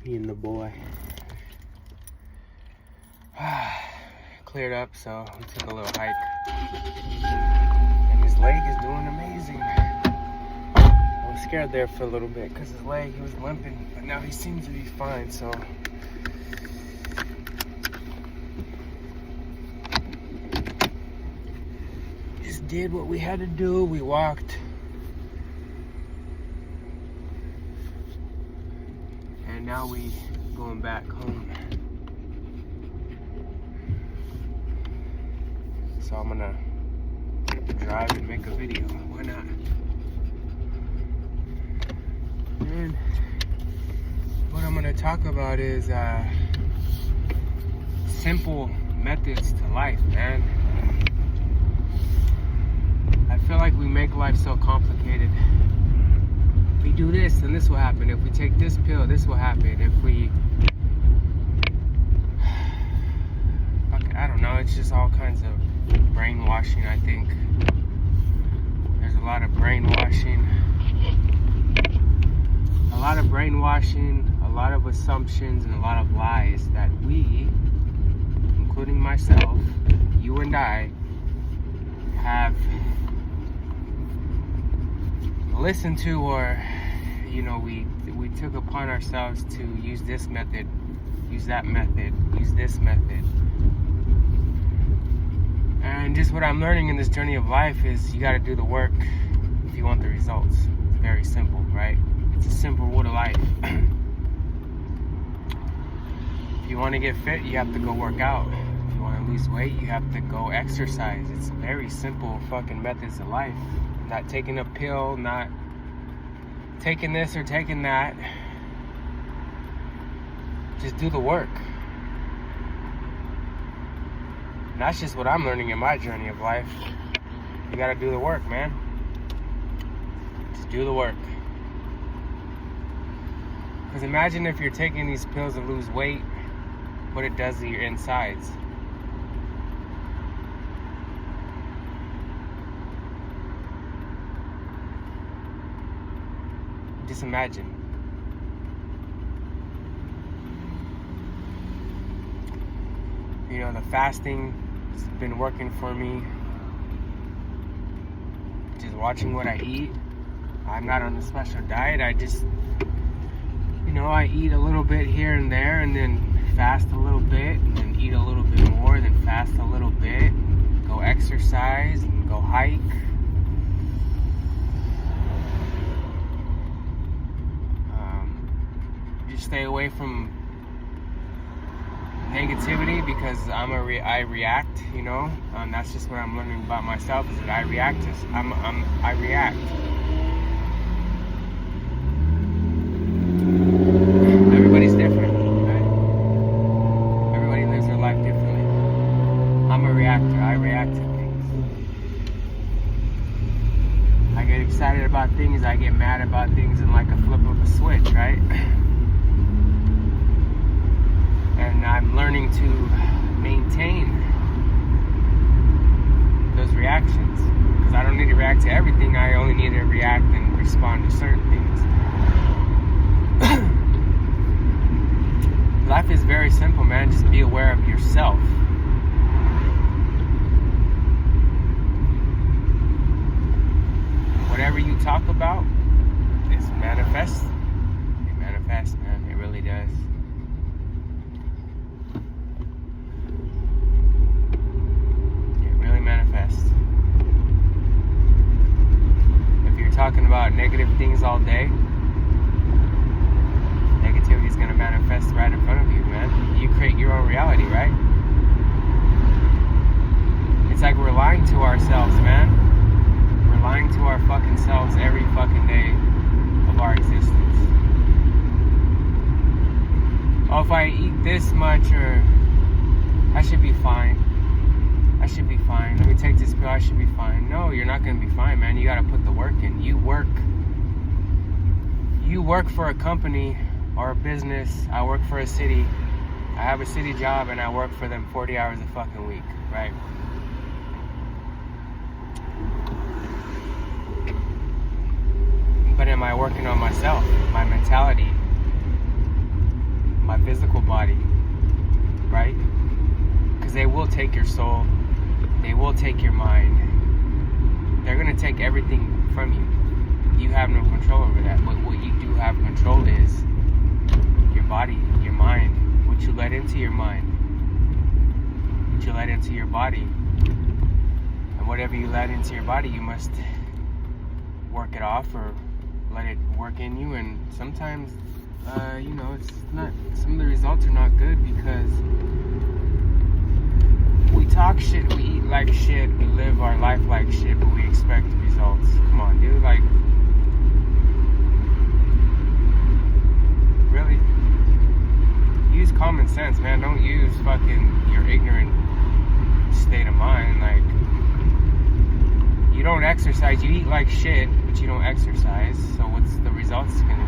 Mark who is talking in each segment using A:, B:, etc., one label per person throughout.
A: Me and the boy. Cleared up, so we took a little hike. And his leg is doing amazing. I was scared there for a little bit because his leg, he was limping, but now he seems to be fine, so. Just did what we had to do. We walked. And now we going back home. So I'm gonna drive and make a video. Why not? And what I'm gonna talk about is simple methods to life, man. I feel like we make life so complicated. If we do this, then this will happen. If we take this pill, this will happen. If we, I don't know, it's just all kinds of brainwashing, I think. There's a lot of brainwashing. A lot of brainwashing, a lot of assumptions, and a lot of lies that we, including myself, you and I, have listened to, or we took upon ourselves to use this method, use that method, use this method. And just what I'm learning in this journey of life is you got to do the work if you want the results. It's very simple, right? It's a simple rule of life. If you want to get fit, you have to go work out. If you want to lose weight, you have to go exercise. It's very simple fucking methods of life. Not taking a pill, not taking this or taking that. Just do the work. And that's just what I'm learning in my journey of life. You gotta do the work, man. Just do the work. Because imagine if you're taking these pills to lose weight, what it does to your insides. Just imagine. The fasting has been working for me. Just watching what I eat. I'm not on a special diet. I just, I eat a little bit here and there, and then fast a little bit, and then eat a little bit more, then fast a little bit, go exercise, and go hike. Just stay away from negativity because I react, that's just what I'm learning about myself, is that I react. I react. Everybody's different, right? Everybody lives their life differently. I'm a reactor. I react to things. I get excited about things. I get mad about things in like a flip of a switch, right? And I'm learning to maintain those reactions. Because I don't need to react to everything. I only need to react and respond to certain things. Life is very simple, man. Just be aware of yourself. Whatever you talk about is manifest. It manifests, man. It really does. Manifest. If you're talking about negative things all day, negativity is going to manifest right in front of you, man. You create your own reality, right? It's like we're lying to ourselves, man. We're lying to our fucking selves every fucking day of our existence. Oh, if I eat this much, or I should be fine. I should be fine. Let me take this pill. I should be fine. No, you're not going to be fine, man. You got to put the work in. You work for a company or a business. I work for a city. I have a city job and I work for them 40 hours a fucking week, right? But am I working on myself, my mentality? take your soul. They will take your mind. They're going to take everything from you. You have no control over that. But what you do have control is your body, your mind, what you let into your mind, what you let into your body. And whatever you let into your body, you must work it off or let it work in you. And sometimes, it's not, some of the results are not good because we talk shit, we eat like shit, we live our life like shit, but we expect results. Come on, dude, like, really? Use common sense, man. Don't use fucking your ignorant state of mind. Like, you don't exercise, you eat like shit, but you don't exercise, so what's the results gonna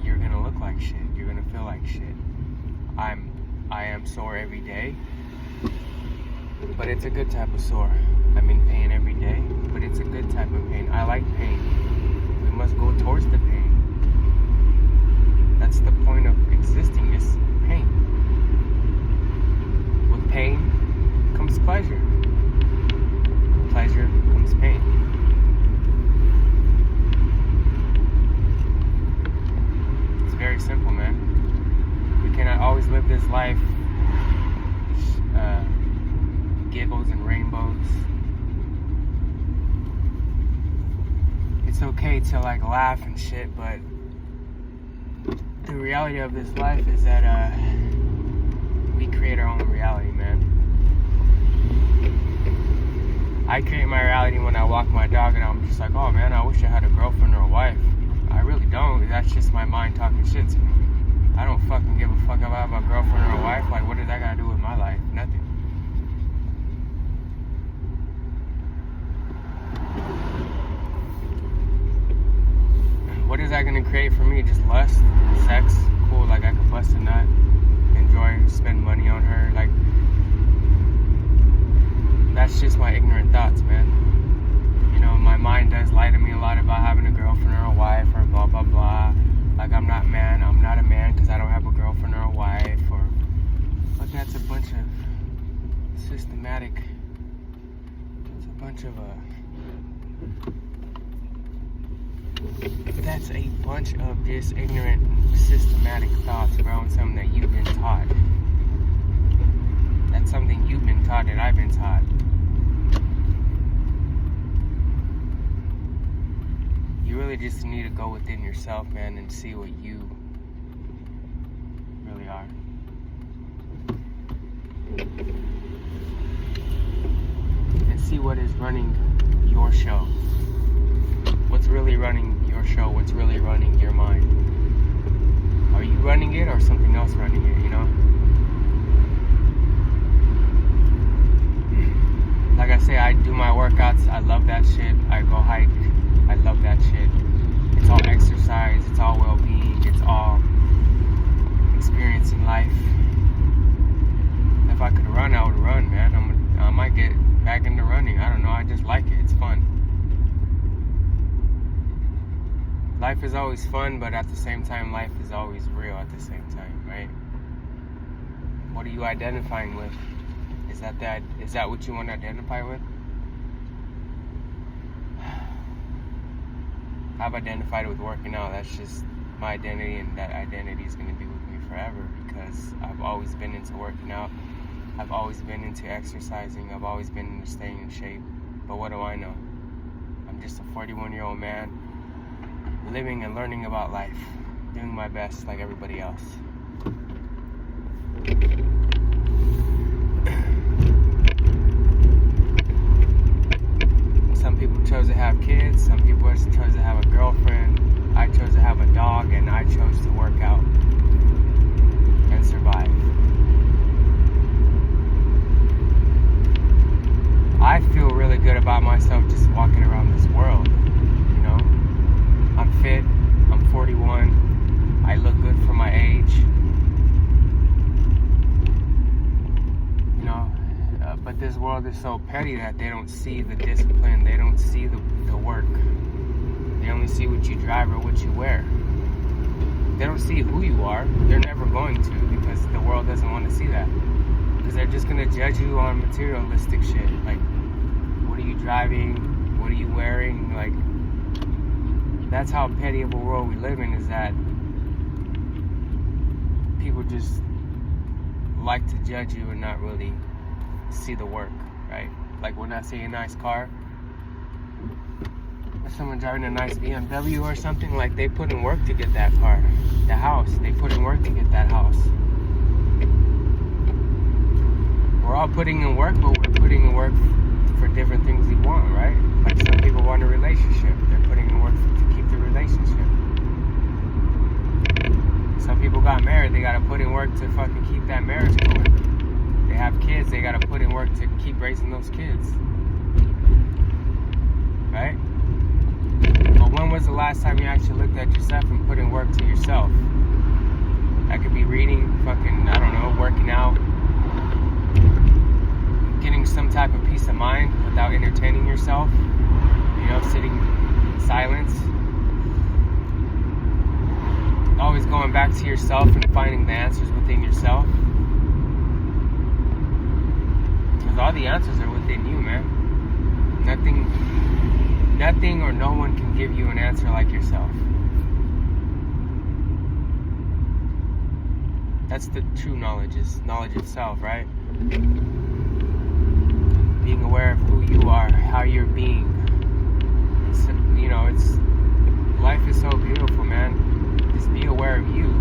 A: be? You're gonna look like shit, you're gonna feel like shit. I am sore every day, but it's a good type of sore. I'm in pain every day, but it's a good type of pain. I like pain. We must go towards the pain. That's the point of existing, is pain. With pain comes pleasure. With pleasure comes pain. It's very simple, man. We cannot always live this life giggles and rainbows. It's okay to like laugh and shit, but the reality of this life is that we create our own reality, man. I create my reality when I walk my dog and I'm just like, oh man, I wish I had a girlfriend or a wife. I really don't. That's just my mind talking shit to me. I don't fucking give a fuck if I have a girlfriend or a wife. Like, what does that gotta do with my life? Nothing. What is that gonna create for me? Just lust, sex, cool, like I could bust a nut, enjoy, spend money on her, like, that's just my ignorant thoughts, man. You know, my mind does lie to me a lot about having a girlfriend or a wife or blah, blah, blah. Like, I'm not a man because I don't have a girlfriend or a wife, or, but that's a bunch of systematic, that's a bunch of just ignorant, systematic thoughts around something that you've been taught. That's something you've been taught that I've been taught. You really just need to go within yourself, man, and see what you really are. And see what is running your show. What's really running your show? What's really running your mind? Are you running it or something else running it, you know? Like I say, I do my workouts. I love that shit. I go hike. I love that shit. It's all exercise. It's all well-being. It's all experiencing life. If I could run, I would run, man. I might get back into running. I don't know. I just like it. It's fun. Life is always fun, but at the same time, life is always real at the same time, right? What are you identifying with? Is that what you want to identify with? I've identified with working out. That's just my identity, and that identity is going to be with me forever because I've always been into working out. I've always been into exercising. I've always been into staying in shape. But what do I know? I'm just a 41-year-old man living and learning about life, doing my best like everybody else. Some people chose to have kids, some people chose to have a girlfriend. I chose to have a dog, and I chose to work out and survive. I feel really good about myself just walking around this world, you know? I'm fit, I'm 41, I look good for my age, you know, but this world is so petty that they don't see the discipline, they don't see the work, they only see what you drive or what you wear. They don't see who you are. They're never going to, because the world doesn't want to see that. Because they're just going to judge you on materialistic shit. Like, what are you driving? What are you wearing? Like, that's how petty of a world we live in, is that people just like to judge you and not really see the work, right? Like, when I see a nice car, if someone driving a nice BMW or something, like, they put in work to get that car. The house, they put in work to get that house. We're all putting in work, but we're putting in work for different things we want, right? Like, some people want a relationship. They're putting in work to keep the relationship. Some people got married. They got to put in work to fucking keep that marriage going. They have kids. They got to put in work to keep raising those kids. Right? But when was the last time you actually looked at yourself and put in work to yourself? That could be reading, fucking, I don't know, working out, getting some type of peace of mind without entertaining yourself, you know, sitting in silence, always going back to yourself and finding the answers within yourself, because all the answers are within you, man. Nothing or no one can give you an answer like yourself. That's the true knowledge, is knowledge itself, right? Being aware of who you are, how you're being. It's, you know, it's, life is so beautiful, man. Just be aware of you.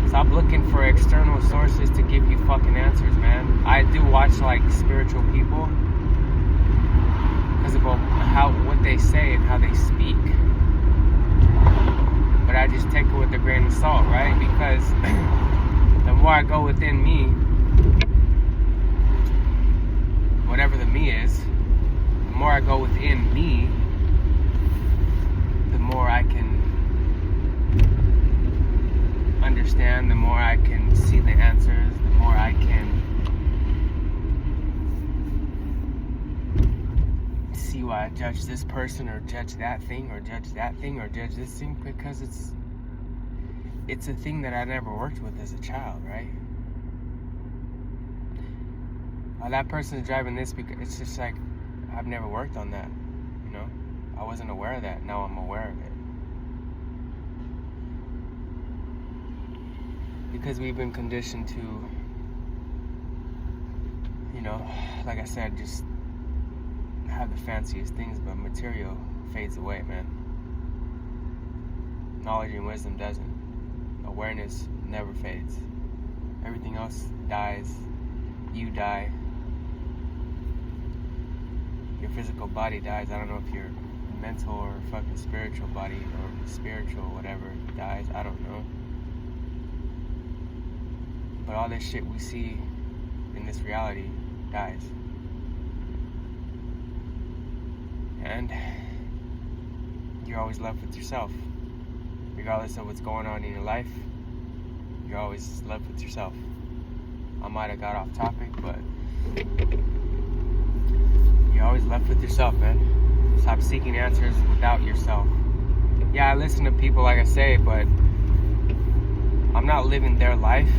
A: Stop looking for external sources to give you fucking answers, man. I do watch, like, spiritual people because of what they say and how they speak. But I just take it with a grain of salt, right? Because the more I go within me, whatever the me is, the more I go within me, the more I can understand, the more I can see the answers, the more I can see why I judge this person or judge that thing or judge that thing or judge this thing, because it's a thing that I never worked with as a child, right? That person is driving this because it's just like, I've never worked on that, you know? I wasn't aware of that. Now I'm aware of it. Because we've been conditioned to, you know, like I said, just have the fanciest things, but material fades away, man. Knowledge and wisdom doesn't. Awareness never fades. Everything else dies. You die. Your physical body dies. I don't know if your mental or fucking spiritual body or spiritual whatever dies. I don't know. But all this shit we see in this reality dies. And you're always left with yourself. Regardless of what's going on in your life, you're always left with yourself. I might have got off topic, but you're always left with yourself, man. Stop seeking answers without yourself. Yeah, I listen to people, like I say, but I'm not living their life.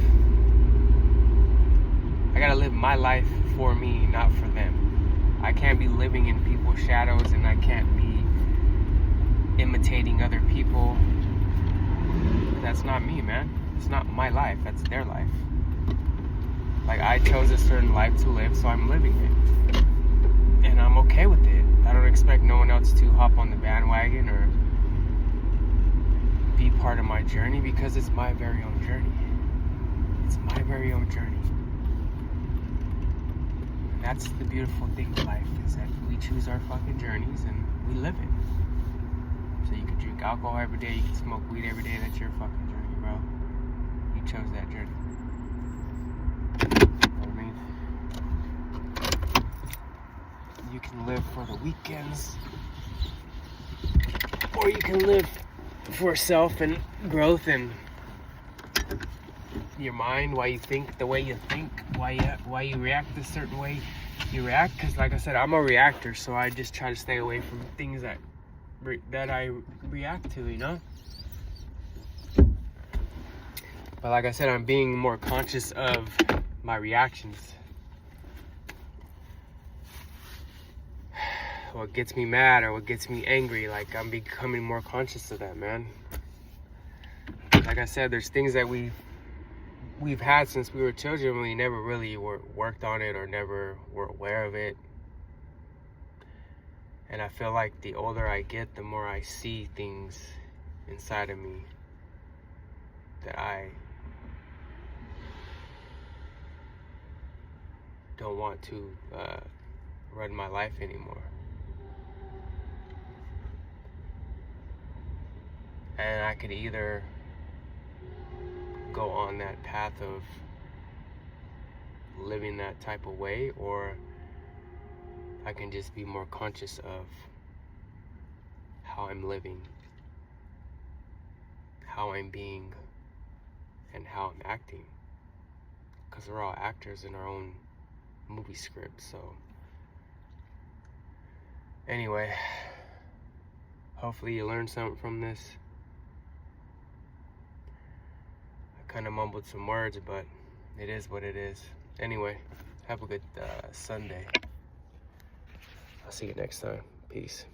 A: I gotta live my life for me, not for them. I can't be living in people's shadows, and I can't be imitating other people. That's not me, man. It's not my life. That's their life. Like, I chose a certain life to live, so I'm living it. And I'm okay with it. I don't expect no one else to hop on the bandwagon or be part of my journey, because it's my very own journey. It's my very own journey. And that's the beautiful thing in life, is that we choose our fucking journeys and we live it. So you can drink alcohol every day, you can smoke weed every day, that's your fucking journey, bro. You chose that journey. You know what I mean? You can live for the weekends, or you can live for self and growth and your mind, why you think the way you think, why you react a certain way you react. Because like I said, I'm a reactor, so I just try to stay away from things that I react to, you know? But like I said, I'm being more conscious of my reactions. What gets me mad or what gets me angry, like I'm becoming more conscious of that, man. Like I said, there's things that we've had since we were children. We never really worked on it or never were aware of it. And I feel like the older I get, the more I see things inside of me that I don't want to run my life anymore. And I could either go on that path of living that type of way, or I can just be more conscious of how I'm living, how I'm being, and how I'm acting. Because we're all actors in our own movie script. So anyway, hopefully you learned something from this. I kind of mumbled some words, but it is what it is. Anyway, have a good Sunday. I'll see you next time. Peace.